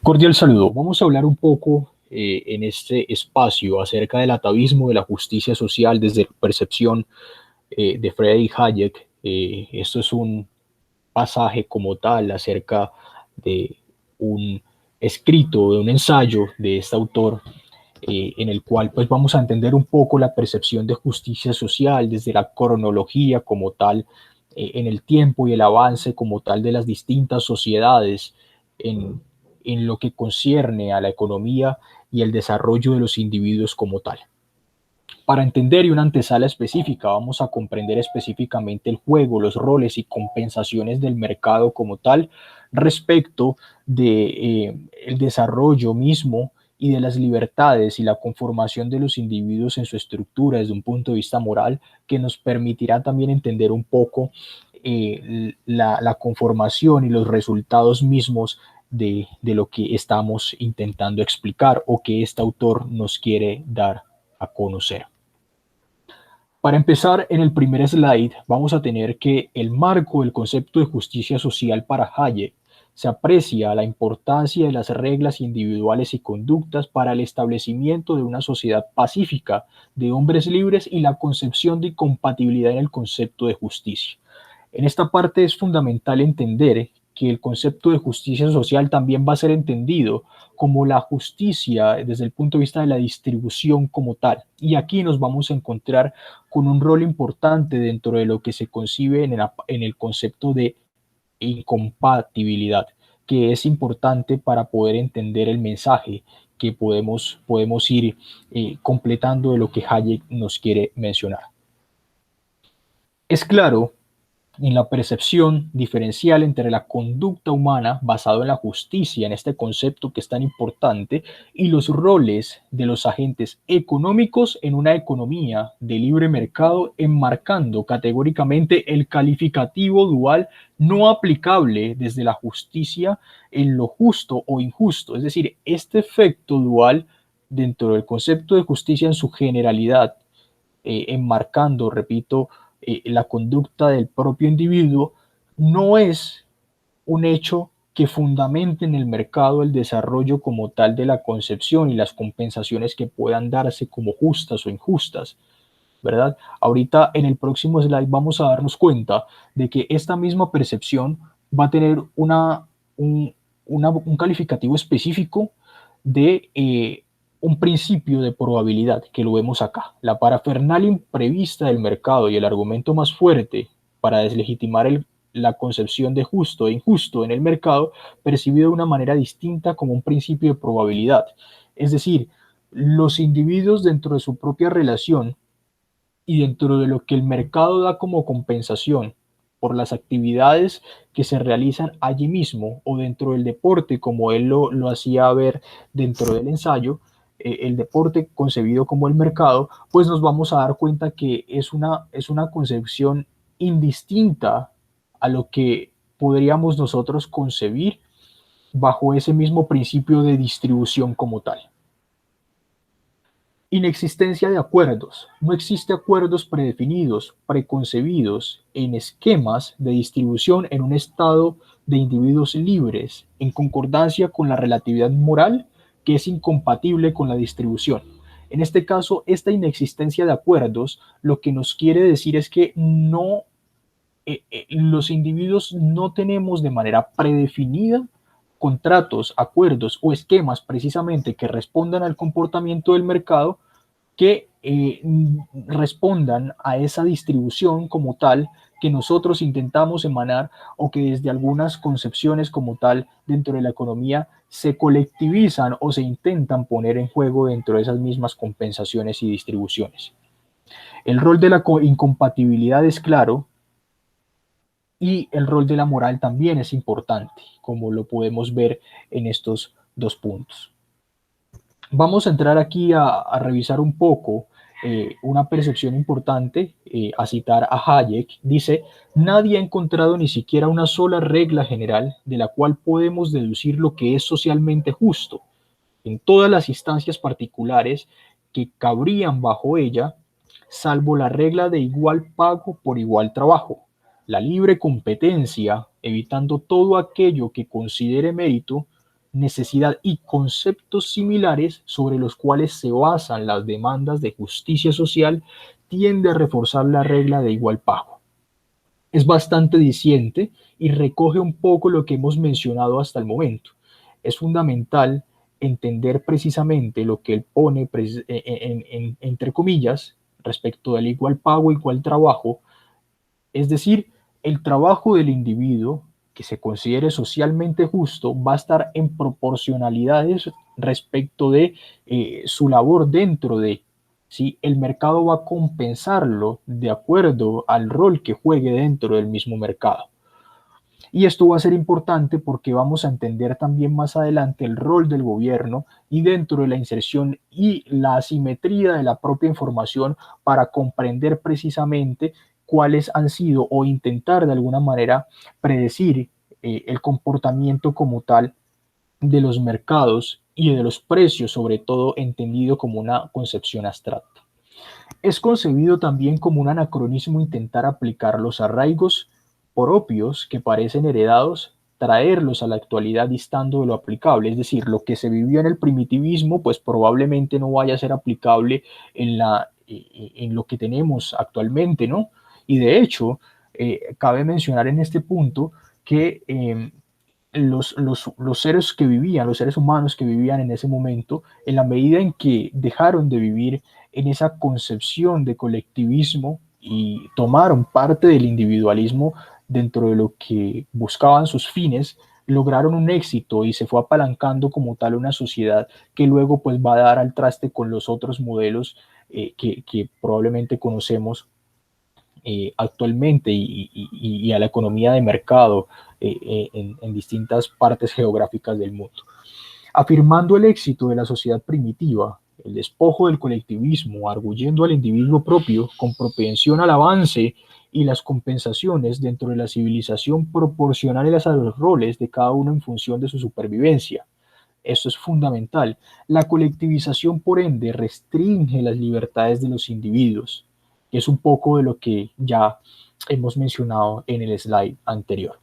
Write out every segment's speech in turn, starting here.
Cordial saludo. Vamos a hablar un poco en este espacio acerca del atavismo de la justicia social desde la percepción de Friedrich Hayek. Esto es un pasaje como tal acerca de un escrito, de un ensayo de este autor, en el cual pues vamos a entender un poco la percepción de justicia social desde la cronología como tal, en el tiempo y el avance como tal de las distintas sociedades en lo que concierne a la economía y el desarrollo de los individuos como tal. Para entender y una antesala específica, vamos a comprender específicamente el juego, los roles y compensaciones del mercado como tal respecto de el desarrollo mismo y de las libertades y la conformación de los individuos en su estructura desde un punto de vista moral, que nos permitirá también entender un poco la conformación y los resultados mismos de lo que estamos intentando explicar o que este autor nos quiere dar a conocer. Para empezar, en el primer slide vamos a tener que el marco del concepto de justicia social para Hayek se aprecia la importancia de las reglas individuales y conductas para el establecimiento de una sociedad pacífica de hombres libres y la concepción de incompatibilidad en el concepto de justicia. En esta parte es fundamental entender que el concepto de justicia social también va a ser entendido como la justicia desde el punto de vista de la distribución como tal. Y aquí nos vamos a encontrar con un rol importante dentro de lo que se concibe en el concepto de incompatibilidad, que es importante para poder entender el mensaje que podemos ir completando de lo que Hayek nos quiere mencionar. Es claro en la percepción diferencial entre la conducta humana basado en la justicia, en este concepto que es tan importante, y los roles de los agentes económicos en una economía de libre mercado, enmarcando categóricamente el calificativo dual no aplicable desde la justicia en lo justo o injusto. Es decir, este efecto dual dentro del concepto de justicia en su generalidad, enmarcando, repito, la conducta del propio individuo, no es un hecho que fundamente en el mercado el desarrollo como tal de la concepción y las compensaciones que puedan darse como justas o injustas, ¿verdad? Ahorita en el próximo slide vamos a darnos cuenta de que esta misma percepción va a tener un calificativo específico de un principio de probabilidad, que lo vemos acá. La parafernalia imprevista del mercado y el argumento más fuerte para deslegitimar la concepción de justo e injusto en el mercado, percibido de una manera distinta como un principio de probabilidad. Es decir, los individuos dentro de su propia relación y dentro de lo que el mercado da como compensación por las actividades que se realizan allí mismo o dentro del deporte, como él lo hacía ver dentro del ensayo, el deporte concebido como el mercado, pues nos vamos a dar cuenta que es una concepción indistinta a lo que podríamos nosotros concebir bajo ese mismo principio de distribución como tal. Inexistencia de acuerdos. No existe acuerdos predefinidos, preconcebidos en esquemas de distribución en un estado de individuos libres, en concordancia con la relatividad moral que es incompatible con la distribución. En este caso, esta inexistencia de acuerdos lo que nos quiere decir es que los individuos no tenemos de manera predefinida contratos, acuerdos o esquemas precisamente que respondan al comportamiento del mercado, que respondan a esa distribución como tal que nosotros intentamos emanar o que desde algunas concepciones como tal dentro de la economía se colectivizan o se intentan poner en juego dentro de esas mismas compensaciones y distribuciones. El rol de la incompatibilidad es claro y el rol de la moral también es importante, como lo podemos ver en estos dos puntos. Vamos a entrar aquí a revisar un poco una percepción importante, a citar a Hayek. Dice: nadie ha encontrado ni siquiera una sola regla general de la cual podemos deducir lo que es socialmente justo. En todas las instancias particulares que cabrían bajo ella, salvo la regla de igual pago por igual trabajo, la libre competencia, evitando todo aquello que considere mérito, necesidad y conceptos similares sobre los cuales se basan las demandas de justicia social, tiende a reforzar la regla de igual pago. Es bastante diciente y recoge un poco lo que hemos mencionado hasta el momento. Es fundamental entender precisamente lo que él pone entre comillas respecto del igual pago, igual trabajo, es decir, el trabajo del individuo que se considere socialmente justo va a estar en proporcionalidades respecto de su labor dentro de, ¿sí? El mercado va a compensarlo de acuerdo al rol que juegue dentro del mismo mercado. Y esto va a ser importante porque vamos a entender también más adelante el rol del gobierno y dentro de la inserción y la asimetría de la propia información para comprender precisamente cuáles han sido o intentar de alguna manera predecir el comportamiento como tal de los mercados y de los precios, sobre todo entendido como una concepción abstracta. Es concebido también como un anacronismo intentar aplicar los arraigos propios que parecen heredados, traerlos a la actualidad distando de lo aplicable, es decir, lo que se vivió en el primitivismo, pues probablemente no vaya a ser aplicable en lo que tenemos actualmente, ¿no? Y de hecho, cabe mencionar en este punto que los seres que vivían, los seres humanos que vivían en ese momento, en la medida en que dejaron de vivir en esa concepción de colectivismo y tomaron parte del individualismo dentro de lo que buscaban sus fines, lograron un éxito y se fue apalancando como tal una sociedad que luego pues va a dar al traste con los otros modelos que probablemente conocemos actualmente y a la economía de mercado en distintas partes geográficas del mundo. Afirmando el éxito de la sociedad primitiva, el despojo del colectivismo, arguyendo al individuo propio con propensión al avance y las compensaciones dentro de la civilización proporcionales a los roles de cada uno en función de su supervivencia. Esto es fundamental. La colectivización, por ende, restringe las libertades de los individuos, que es un poco de lo que ya hemos mencionado en el slide anterior.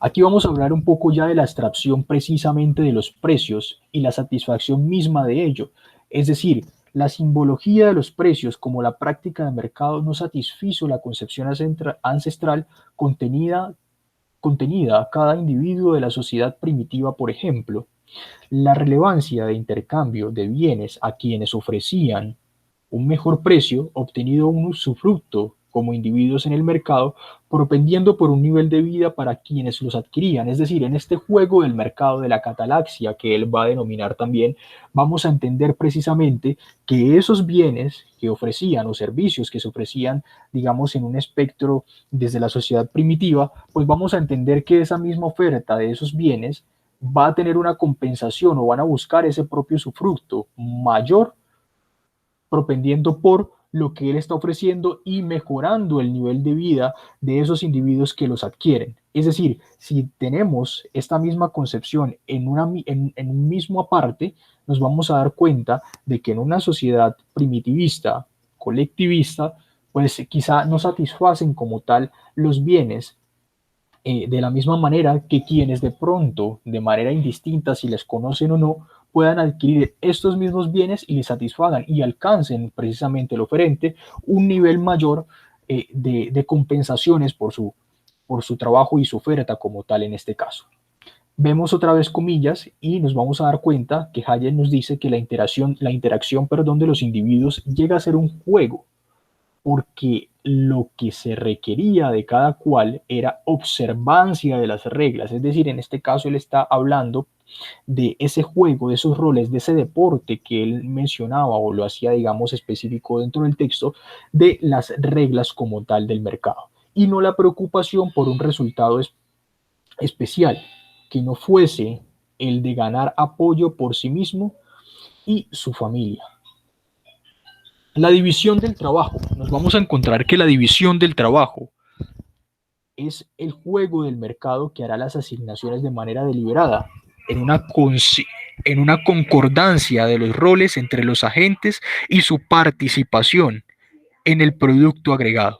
Aquí vamos a hablar un poco ya de la abstracción precisamente de los precios y la satisfacción misma de ello. Es decir, la simbología de los precios como la práctica de mercado no satisfizo la concepción ancestral contenida a cada individuo de la sociedad primitiva, por ejemplo. La relevancia de intercambio de bienes a quienes ofrecían un mejor precio obtenido un usufructo como individuos en el mercado, propendiendo por un nivel de vida para quienes los adquirían. Es decir, en este juego del mercado de la catalaxia, que él va a denominar también, vamos a entender precisamente que esos bienes que ofrecían o servicios que se ofrecían, digamos, en un espectro desde la sociedad primitiva, pues vamos a entender que esa misma oferta de esos bienes va a tener una compensación o van a buscar ese propio usufructo mayor propendiendo por lo que él está ofreciendo y mejorando el nivel de vida de esos individuos que los adquieren. Es decir, si tenemos esta misma concepción en un mismo aparte, nos vamos a dar cuenta de que en una sociedad primitivista, colectivista, pues quizá no satisfacen como tal los bienes de la misma manera que quienes de pronto, de manera indistinta, si les conocen o no, puedan adquirir estos mismos bienes y les satisfagan y alcancen precisamente el oferente un nivel mayor de compensaciones por su trabajo y su oferta como tal en este caso. Vemos otra vez comillas y nos vamos a dar cuenta que Hayek nos dice que la interacción de los individuos llega a ser un juego porque lo que se requería de cada cual era observancia de las reglas, es decir, en este caso él está hablando de ese juego, de esos roles, de ese deporte que él mencionaba o lo hacía, digamos, específico dentro del texto, de las reglas como tal del mercado y no la preocupación por un resultado especial que no fuese el de ganar apoyo por sí mismo y su familia. La división del trabajo. Nos vamos a encontrar que la división del trabajo es el juego del mercado que hará las asignaciones de manera deliberada, en una concordancia de los roles entre los agentes y su participación en el producto agregado.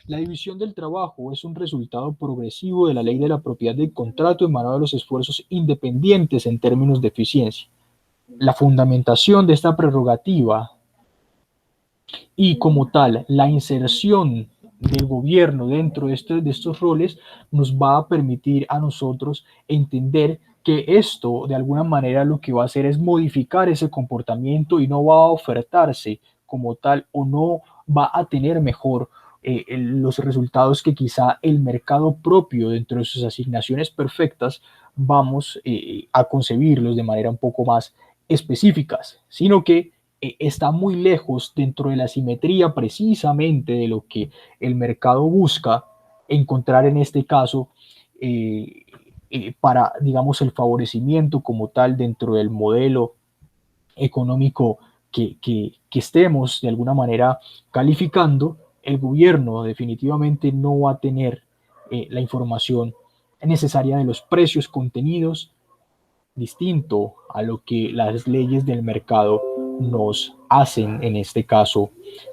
La división del trabajo es un resultado progresivo de la ley de la propiedad del contrato emanado de los esfuerzos independientes en términos de eficiencia. La fundamentación de esta prerrogativa y como tal la inserción del gobierno dentro de estos roles nos va a permitir a nosotros entender que esto de alguna manera lo que va a hacer es modificar ese comportamiento y no va a ofertarse como tal o no va a tener mejor los resultados que quizá el mercado propio dentro de sus asignaciones perfectas vamos a concebirlos de manera un poco más específicas, sino que está muy lejos dentro de la simetría precisamente de lo que el mercado busca encontrar en este caso para, digamos, el favorecimiento como tal dentro del modelo económico que estemos de alguna manera calificando. El gobierno definitivamente no va a tener la información necesaria de los precios contenidos distinto a lo que las leyes del mercado nos hacen, en este caso,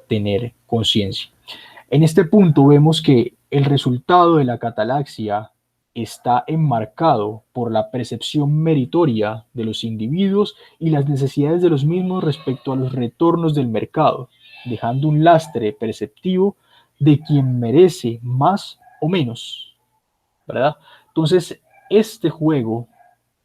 tener conciencia. En este punto vemos que el resultado de la catalaxia está enmarcado por la percepción meritoria de los individuos y las necesidades de los mismos respecto a los retornos del mercado, dejando un lastre perceptivo de quien merece más o menos, ¿verdad? Entonces, este juego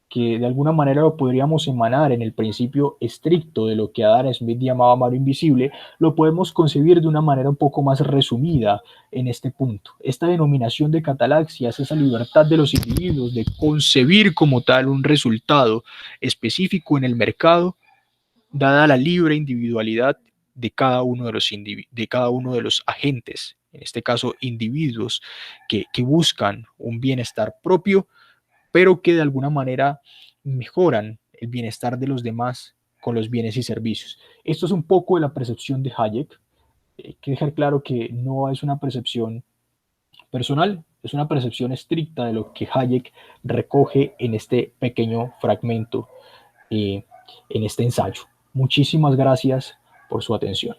que de alguna manera lo podríamos emanar en el principio estricto de lo que Adam Smith llamaba mano invisible, lo podemos concebir de una manera un poco más resumida en este punto. Esta denominación de catalaxia es esa libertad de los individuos de concebir como tal un resultado específico en el mercado, dada la libre individualidad de cada uno de los agentes, en este caso individuos que buscan un bienestar propio pero que de alguna manera mejoran el bienestar de los demás con los bienes y servicios. Esto es un poco de la percepción de Hayek. Hay que dejar claro que no es una percepción personal, es una percepción estricta de lo que Hayek recoge en este pequeño fragmento, en este ensayo. Muchísimas gracias por su atención.